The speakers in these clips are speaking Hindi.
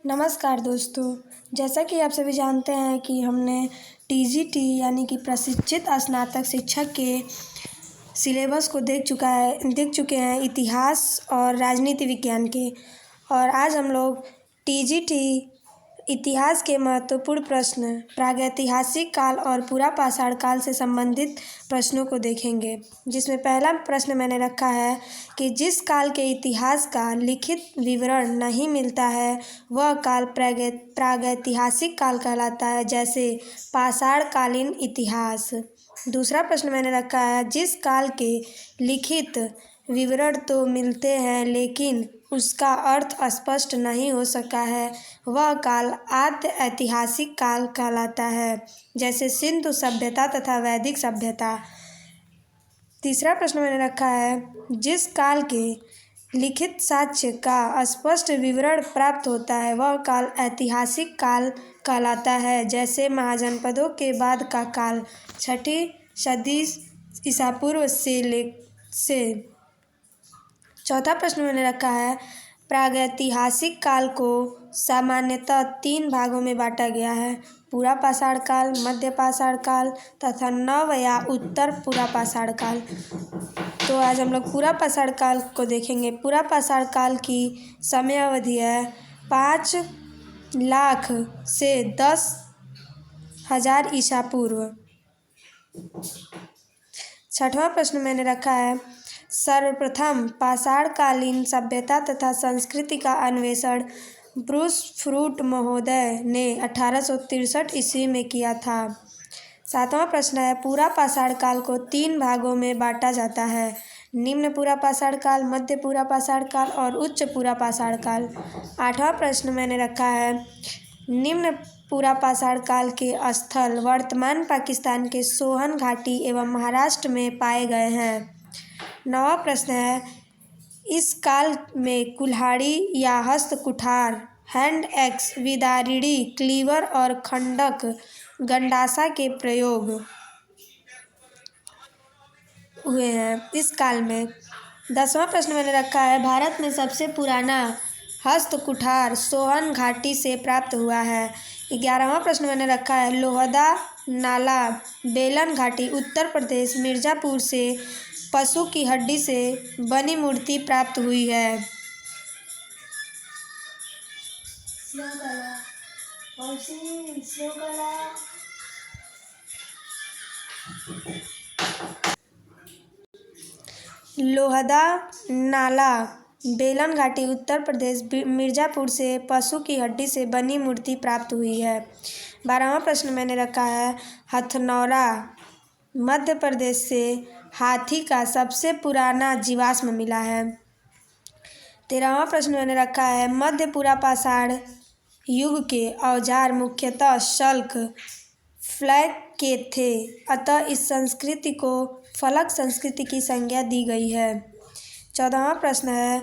नमस्कार दोस्तों, जैसा कि आप सभी जानते हैं कि हमने टीजीटी यानी कि प्रशिक्षित स्नातक शिक्षक के सिलेबस को देख चुके हैं इतिहास और राजनीति विज्ञान के। और आज हम लोग टीजीटी इतिहास के महत्वपूर्ण प्रश्न प्रागैतिहासिक काल और पूरा पाषाण काल से संबंधित प्रश्नों को देखेंगे, जिसमें पहला प्रश्न मैंने रखा है कि जिस काल के इतिहास का लिखित विवरण नहीं मिलता है वह काल प्रागैतिहासिक काल कहलाता है, जैसे पाषाणकालीन इतिहास। दूसरा प्रश्न मैंने रखा है जिस काल के लिखित विवरण तो मिलते हैं लेकिन उसका अर्थ स्पष्ट नहीं हो सका है वह काल आद्य ऐतिहासिक काल कहलाता है, जैसे सिंधु सभ्यता तथा वैदिक सभ्यता। तीसरा प्रश्न मैंने रखा है जिस काल के लिखित साक्ष्य का स्पष्ट विवरण प्राप्त होता है वह काल ऐतिहासिक काल कहलाता है, जैसे महाजनपदों के बाद का काल 6ठी सदी ईसा पूर्व से। चौथा प्रश्न मैंने रखा है प्रागैतिहासिक काल को सामान्यतः 3 भागों में बांटा गया है, पूरा पाषाण काल, मध्य पाषाण काल तथा नव या उत्तर पूरा पाषाण काल। तो आज हम लोग पूरा पाषाण काल को देखेंगे। पूरा पाषाण काल की समय अवधि है 5 लाख से 10,000 ईसा पूर्व। छठवां प्रश्न मैंने रखा है सर्वप्रथम पाषाणकालीन सभ्यता तथा संस्कृति का अन्वेषण ब्रूस फ्रूट महोदय ने 1863 ईस्वी में किया था। सातवां प्रश्न है पूरा पाषाण काल को 3 भागों में बांटा जाता है, निम्न पूरा पाषाण काल, मध्य पूरा पाषाण काल और उच्च पूरा पाषाण काल। आठवां प्रश्न मैंने रखा है निम्न पूरा पाषाण काल के स्थल वर्तमान पाकिस्तान के सोहन घाटी एवं महाराष्ट्र में पाए गए हैं। नौवां प्रश्न है इस काल में कुल्हाड़ी या हस्त कुठार, हैंड एक्स, विदारिणी, क्लीवर और खंडक गंडासा के प्रयोग हुए हैं इस काल में। 10वां प्रश्न मैंने रखा है भारत में सबसे पुराना हस्त कुठार सोहन घाटी से प्राप्त हुआ है। 11वां प्रश्न मैंने रखा है लोहदा नाला बेलन घाटी उत्तर प्रदेश मिर्ज़ापुर से पशु की हड्डी से बनी मूर्ति प्राप्त हुई है। लोहदा नाला बेलन घाटी उत्तर प्रदेश मिर्ज़ापुर से पशु की हड्डी से बनी मूर्ति प्राप्त हुई है। 12वां प्रश्न मैंने रखा है हथनौरा मध्य प्रदेश से हाथी का सबसे पुराना जीवाश्म मिला है। 13वां प्रश्न मैंने रखा है मध्य पूरा पाषाण युग के औजार मुख्यतः शल्क फ्लैग के थे, अतः इस संस्कृति को फलक संस्कृति की संज्ञा दी गई है। 14वां प्रश्न है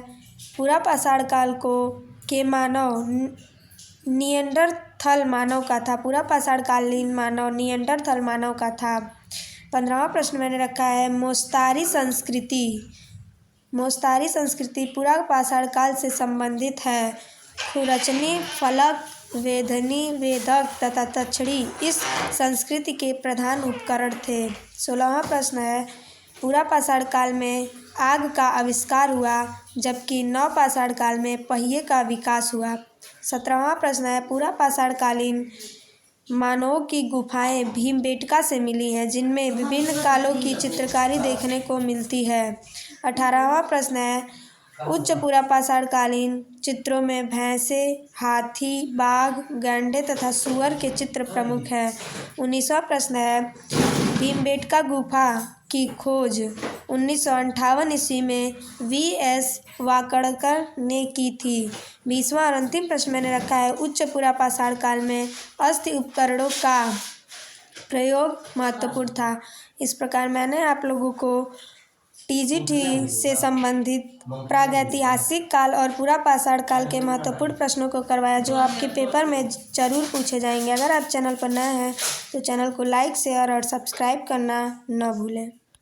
पूरा पाषाण काल के मानव निएंडरथल मानव का था, पूरा पाषाण कालीन मानव निएंडरथल मानव का था। 15वां प्रश्न मैंने रखा है मोस्तारी संस्कृति पूरा पाषाण काल से संबंधित है, खुरचनी, फलक, वेधनी, वेदक तथा तक्षणी इस संस्कृति के प्रधान उपकरण थे। 16वां प्रश्न है पूरा पाषाण काल में आग का आविष्कार हुआ जबकि नव पाषाण काल में पहिए का विकास हुआ। 17वां प्रश्न है पूरा पाषाण कालीन मानवों की गुफाएं भीमबेटका से मिली हैं जिनमें विभिन्न कालों की चित्रकारी देखने को मिलती है। 18वां प्रश्न है उच्च पूरा पाषाण कालीन चित्रों में भैंसे, हाथी, बाघ, गैंडे तथा सुअर के चित्र प्रमुख हैं। 19वां प्रश्न है भीमबेटका गुफा की खोज 1958 ईस्वी में V.S. वाकड़कर ने की थी। 20वां और अंतिम प्रश्न मैंने रखा है उच्च पूरा पाषाण काल में अस्थि उपकरणों का प्रयोग महत्वपूर्ण था। इस प्रकार मैंने आप लोगों को टीजीटी से संबंधित प्रागैतिहासिक काल और पूरा पाषाण काल के महत्वपूर्ण प्रश्नों को करवाया जो आपके पेपर में ज़रूर पूछे जाएंगे। अगर आप चैनल पर नए हैं तो चैनल को लाइक, शेयर और सब्सक्राइब करना न भूलें।